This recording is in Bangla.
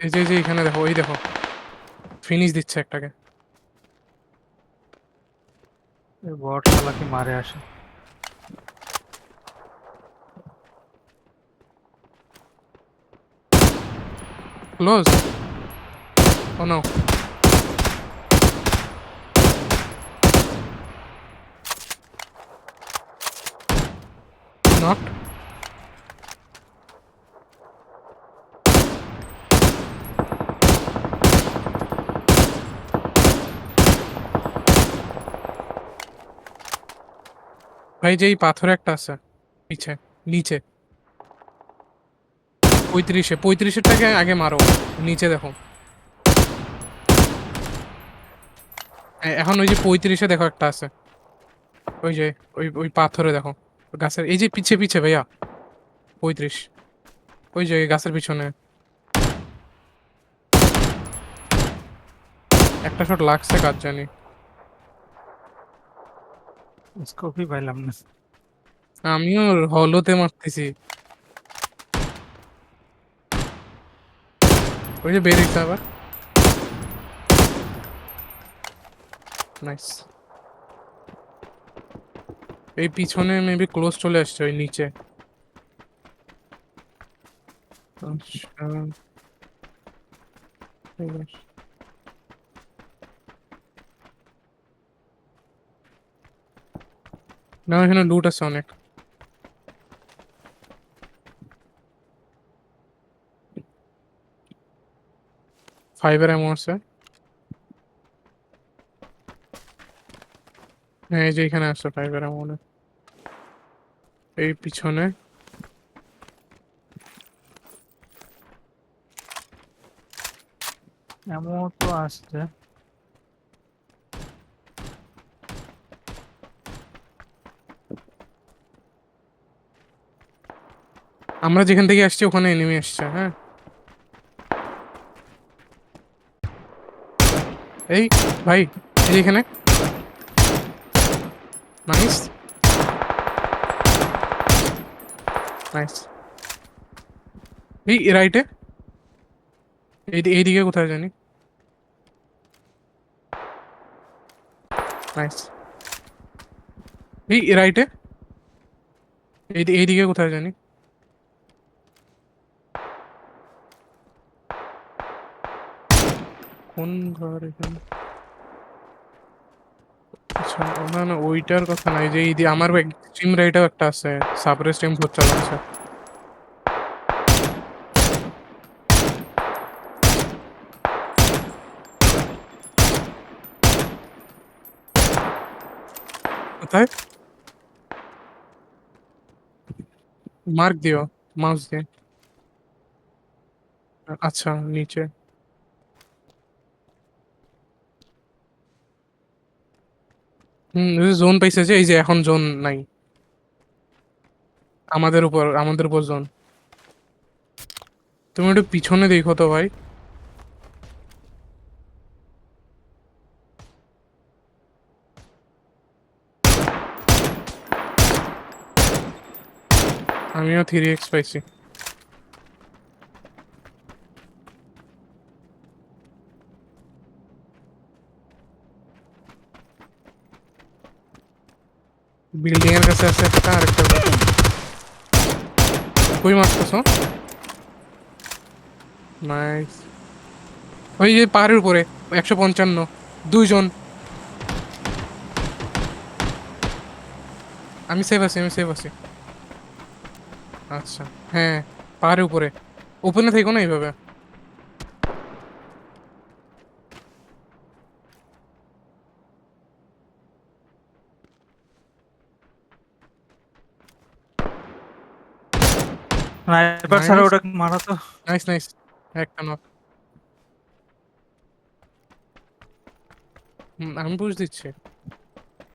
এই যে এখানে দেখো, ওই দেখো ফিনিশ দিচ্ছে একটাকে। এই বট শালাকে মারে আসে। ক্লোজ। Oh no. নট। ভাই যে এই পাথরে একটা আছে পিছে, নিচে। 35-এরটাকে আগে মারো। নিচে দেখো। এখন ওই যে 35-এ দেখো একটা আছে। ওই যে ওই পাথরে দেখো, গাছের এই যে পিছে পিছে ভাইয়া। 35। ওই যে ওই গাছের পিছনে। একটা শট লাগছে কাজ জানি। স্কোপই পাইলাম না। আমিও হলোতে মারতেছি। ওই যে বের হইছে আবার। নাইস। এই পিছনে মেবি ক্লোজ চলে আসছে ওই নিচে। আচ্ছা, ঠিক আছে। না এখানে লুট আছে অনেক। 5-এর এমন আছে। হ্যাঁ এই যে এখানে আছে 5-এর এমন। এই পিছনে। এমন তো আসছে। আমরা যেখান থেকে আসছি ওখানে এনিমি আসছে, হ্যাঁ। এই ভাই, এই যে এখানে। নাইস। নাইস। এই রাইটে। এইদিকে কোথায় জানি। নাইস। এই রাইটে। এইদিকে কোথায় জানি। কোন ঘর এখানে? আচ্ছা, না না ওইটার কথা নাই, যে এই আমার স্ট্রিম রাইটেও একটা আছে। সাবরে স্ট্রিম ফোর চালাচ্ছে। কোথায়? মার্ক দিও মাউস দিয়ে। আচ্ছা, নিচে। জোন পাইছে, যে এই যে এখন জোন নাই। আমাদের উপর জোন। তুমি একটু পিছনে দেখো তো ভাই। আমিও 3x পাইছি। বিল্ডিং এর কাছে আছে একটা, আরেকটা কাছে। কই মারতেছ? নাইস। ওই যে পাহাড়ের উপরে। 155। দুইজন। আমি সেভ আছি। আচ্ছা। হ্যাঁ, পাহাড়ের উপরে। ওপেনে থেকো না এইভাবে। স্নাইপার ছাড়া নাইস। ওটা মারা তো। নাইস। একটা নক। আমি বুঝ দিচ্ছি।